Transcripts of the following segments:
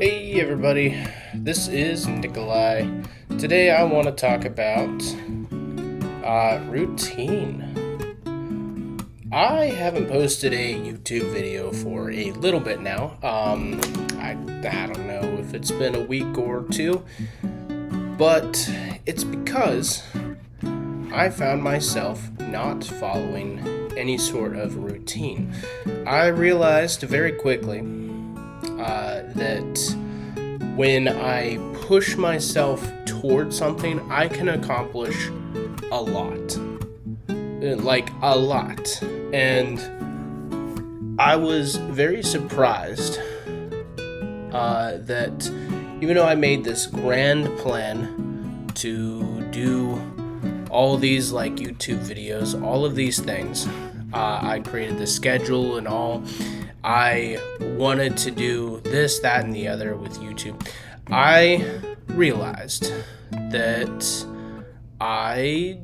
Hey everybody, this is Nikolai. Today I want to talk about routine. I haven't posted a YouTube video for a little bit now. I don't know if it's been a week or two, but it's because I found myself not following any sort of routine. I realized very quickly that when I push myself towards something, I can accomplish a lot. Like, a lot. And I was very surprised that even though I made this grand plan to do all these like YouTube videos, all of these things, I created the schedule and all. I wanted to do this, that, and the other with YouTube. I realized that I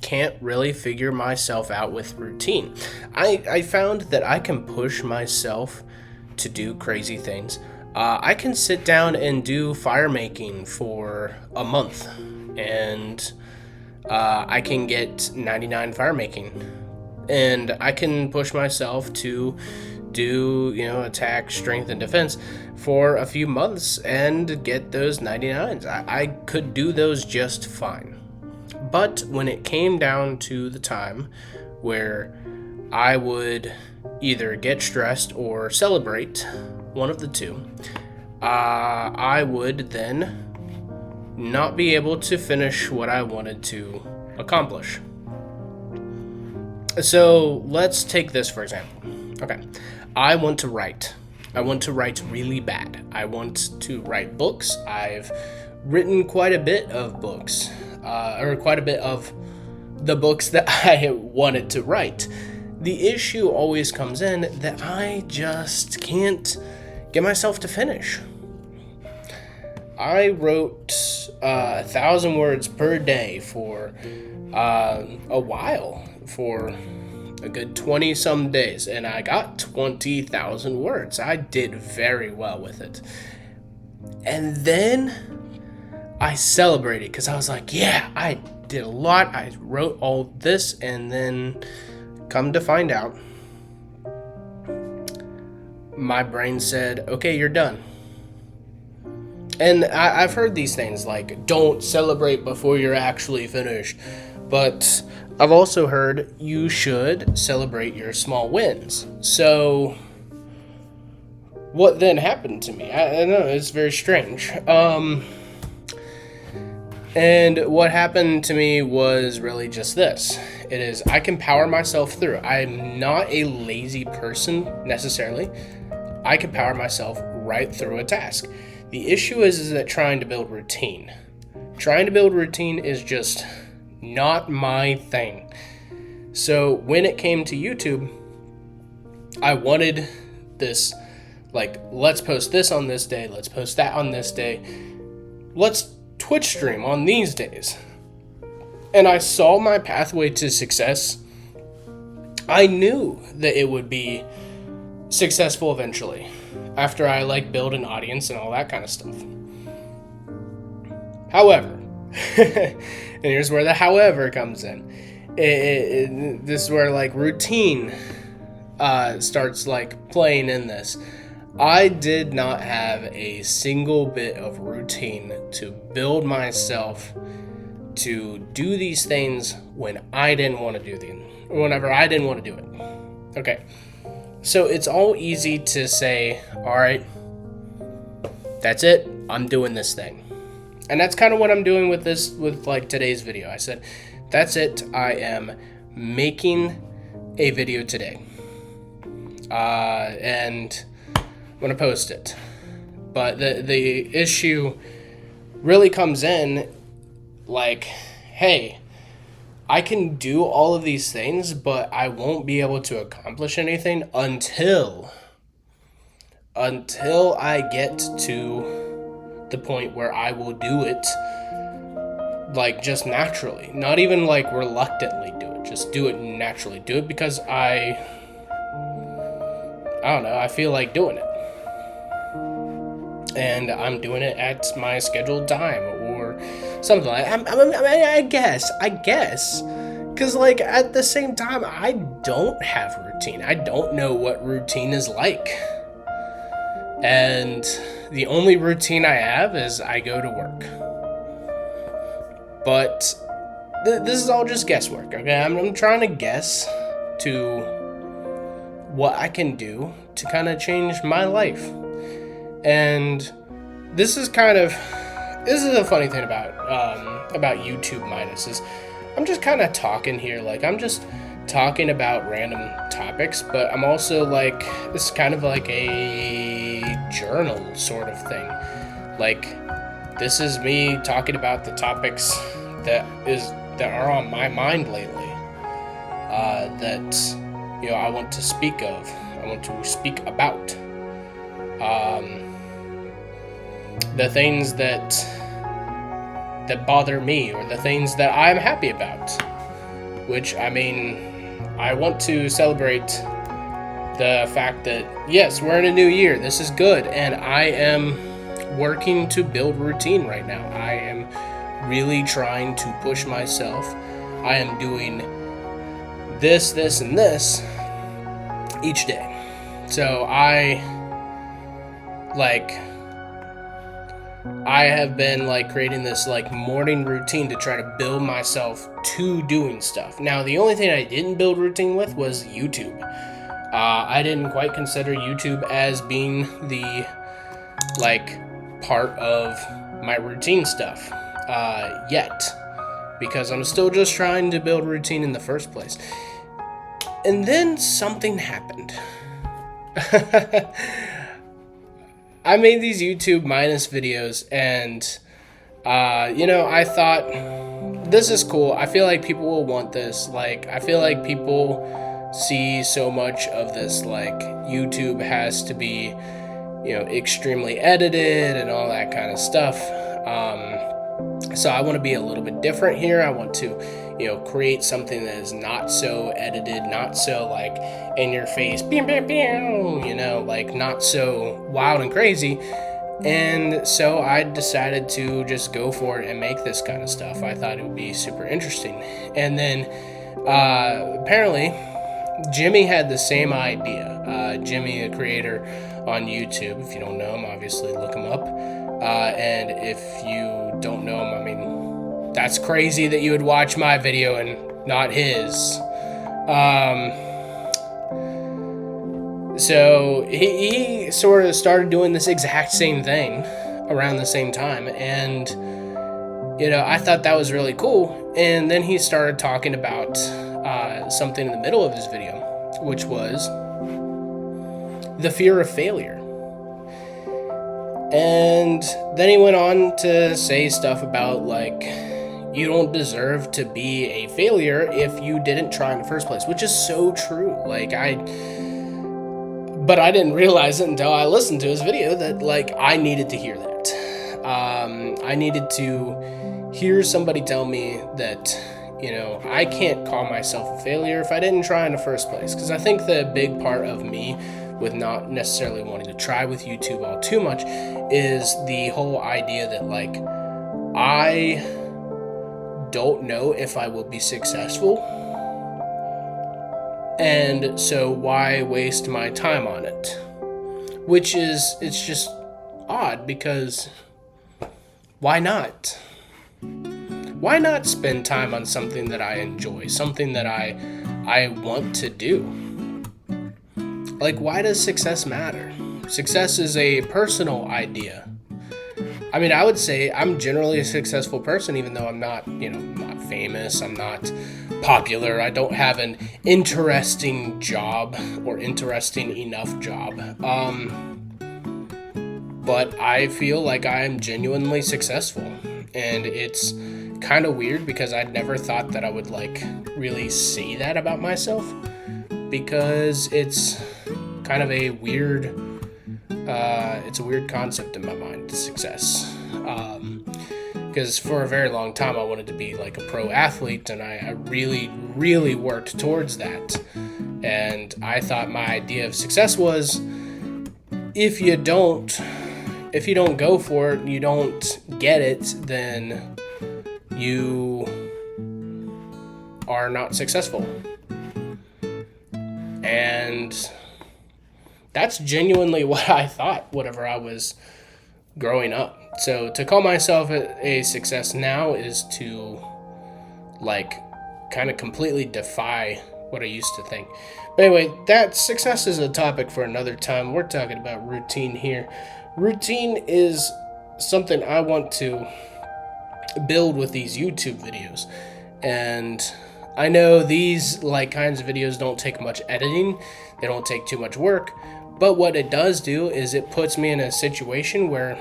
can't really figure myself out with routine. I found that I can push myself to do crazy things. I can sit down and do fire making for a month, and I can get 99 fire making. And I can push myself to do, attack, strength, and defense for a few months and get those 99s. I could do those just fine. But when it came down to the time where I would either get stressed or celebrate, one of the two, I would then not be able to finish what I wanted to accomplish. So let's take this for example. Okay, I want to write. I want to write really bad. I want to write books. I've written quite a bit of books, or quite a bit of the books that I wanted to write. The issue always comes in that I just can't get myself to finish. I wrote 1,000 words per day for a while, for a good 20 some days, and I got 20,000 words. I did very well with it. And then I celebrated because I was like, yeah, I did a lot. I wrote all this, and then come to find out, my brain said, okay, you're done. And I've heard these things like, don't celebrate before you're actually finished. But I've also heard you should celebrate your small wins. So what then happened to me? I know, it's very strange. And what happened to me was really just this. It is, I can power myself through. I'm not a lazy person necessarily. I can power myself right through a task. The issue is that trying to build routine. Trying to build routine is just not my thing. So when it came to YouTube, I wanted this, like, let's post this on this day, let's post that on this day, let's Twitch stream on these days. And I saw my pathway to success. I knew that it would be successful eventually, after I build an audience and all that kind of stuff. However, and here's where the however comes in. This is where routine starts playing in this. I did not have a single bit of routine to build myself to do these things when I didn't want to do them, whenever I didn't want to do it. Okay. So it's all easy to say, all right, that's it, I'm doing this thing. And that's kind of what I'm doing with this, with today's video. I said, that's it, I am making a video today. And I'm going to post it. But the issue really comes in hey, I can do all of these things, but I won't be able to accomplish anything until I get to the point where I will do it just naturally. Not even reluctantly do it. Just do it naturally. Do it because I don't know, I feel like doing it. and I'm doing it at my scheduled time or something like that. I guess. Because, like, at the same time, I don't have a routine. I don't know what routine is like. And the only routine I have is I go to work. But this is all just guesswork, okay? I'm trying to guess to what I can do to kind of change my life. And this is a funny thing about YouTube Minus is I'm just kind of talking here, like I'm just talking about random topics, but I'm also like, this is kind of like a journal sort of thing. Like, this is me talking about the topics that are on my mind lately, that I want to speak of. I want to speak about the things that bother me, or the things that I'm happy about. Which, I mean, I want to celebrate the fact that, yes, we're in a new year. This is good, and I am working to build routine right now. I am really trying to push myself. I am doing this, and this each day. So I have been creating this morning routine to try to build myself to doing stuff. Now, the only thing I didn't build routine with was YouTube. I didn't quite consider YouTube as being the part of my routine stuff yet, because I'm still just trying to build routine in the first place. And then something happened. I made these YouTube Minus videos, and I thought, this is cool. I feel like people will want this. I feel like people see so much of this, YouTube has to be, extremely edited and all that kind of stuff. So I want to be a little bit different here. I want to, create something that is not so edited, not so in your face, not so wild and crazy. And so I decided to just go for it and make this kind of stuff. I thought it would be super interesting. And then apparently Jimmy had the same idea. Jimmy, a creator on YouTube. If you don't know him, obviously look him up. And if you don't know him, I mean, that's crazy that you would watch my video and not his. So he sort of started doing this exact same thing around the same time. And, I thought that was really cool. And then he started talking about something in the middle of his video, which was the fear of failure. And then he went on to say stuff about, you don't deserve to be a failure if you didn't try in the first place, which is so true. But I didn't realize it until I listened to his video that, I needed to hear that. I needed to hear somebody tell me that, I can't call myself a failure if I didn't try in the first place. Because I think the big part of me with not necessarily wanting to try with YouTube all too much is the whole idea that, I don't know if I will be successful. And so why waste my time on it? Which is, it's just odd, because why not? Why not spend time on something that I enjoy, something that I want to do? Why does success matter? Success is a personal idea. I mean, I would say I'm generally a successful person, even though I'm not, not famous, I'm not popular, I don't have an interesting job or interesting enough job. But I feel like I'm genuinely successful. And it's kind of weird because I'd never thought that I would really say that about myself, because it's kind of a weird concept in my mind, success. Because for a very long time I wanted to be a pro athlete, and I really, really worked towards that. And I thought my idea of success was, if you don't, if you don't go for it, you don't get it, then you are not successful. And that's genuinely what I thought whenever I was growing up. So to call myself a success now is to like kind of completely defy what I used to think. But anyway, that success is a topic for another time. We're talking about routine here. Routine is something I want to build with these YouTube videos. And I know these like kinds of videos don't take much editing. They don't take too much work. But what it does do is it puts me in a situation where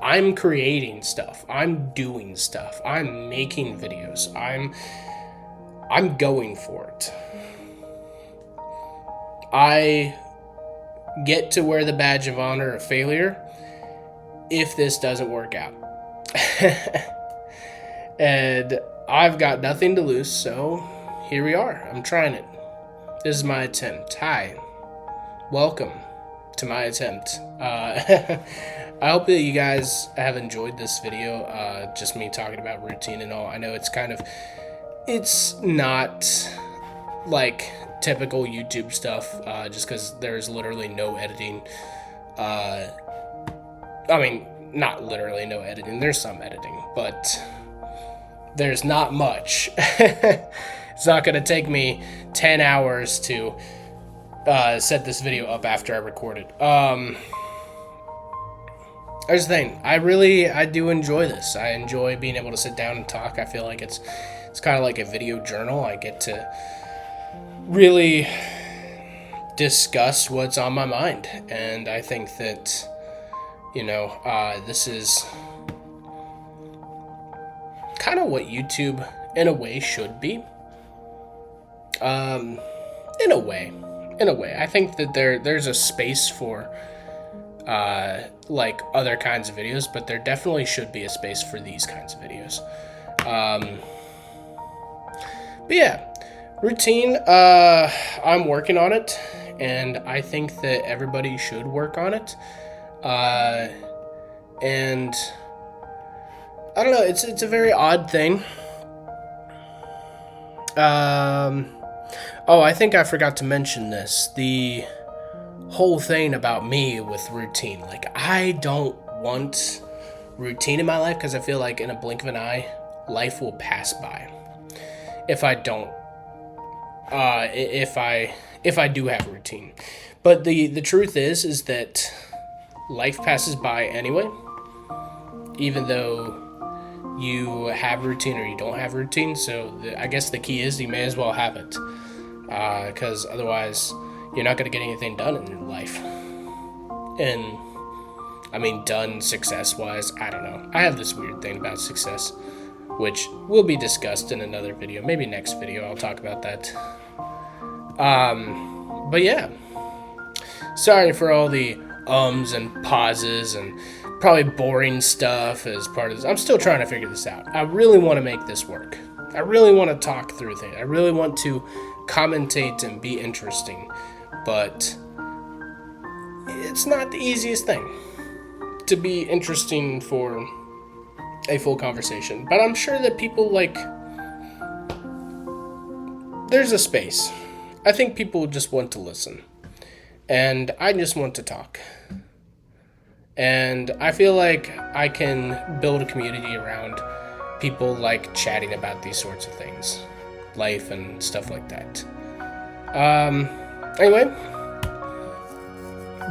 I'm creating stuff. I'm doing stuff. I'm making videos. I'm going for it. I get to wear the badge of honor of failure if this doesn't work out. And I've got nothing to lose, so here we are. I'm trying it. This is my attempt. Hi. Welcome to my attempt. I hope that you guys have enjoyed this video, just me talking about routine and all. I know it's not like typical YouTube stuff, just because there's literally no editing. I mean, not literally no editing. There's some editing, but there's not much. It's not going to take me 10 hours to set this video up after I record it. Here's the thing. I do enjoy this. I enjoy being able to sit down and talk. I feel like it's kind of like a video journal. I get to really discuss what's on my mind. And I think that, this is kind of what YouTube, in a way, should be. In a way. I think that there's a space for like other kinds of videos, but there definitely should be a space for these kinds of videos. But yeah, routine, I'm working on it, and I think that everybody should work on it. And I don't know, it's a very odd thing. I think I forgot to mention this. The whole thing about me with routine. Like, I don't want routine in my life because I feel like in a blink of an eye, life will pass by. If I don't, if I do have routine. But the truth is that life passes by anyway, even though you have routine or you don't have routine. So I guess the key is you may as well have it, because otherwise you're not going to get anything done in your life. And I mean, done success wise, I don't know. I have this weird thing about success, which will be discussed in another video. Maybe next video I'll talk about that. But yeah, sorry for all the ums and pauses and probably boring stuff as part of this. I'm still trying to figure this out. I really want to make this work. I really want to talk through things. I really want to commentate and be interesting, but it's not the easiest thing to be interesting for a full conversation. But I'm sure that people there's a space. I think people just want to listen, and I just want to talk. And I feel like I can build a community around people like chatting about these sorts of things, life and stuff like that. Anyway,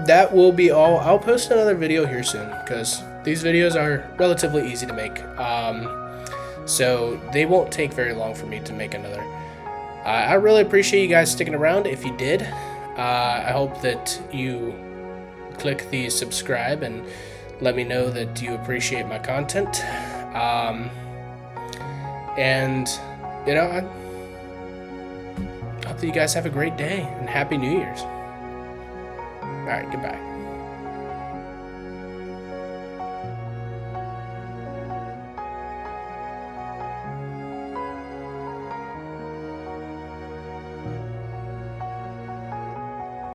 that will be all. I'll post another video here soon because these videos are relatively easy to make. So they won't take very long for me to make another. I really appreciate you guys sticking around. If you did, I hope that you click the subscribe and let me know that you appreciate my content. And I hope that you guys have a great day and Happy New Year's. All right, goodbye.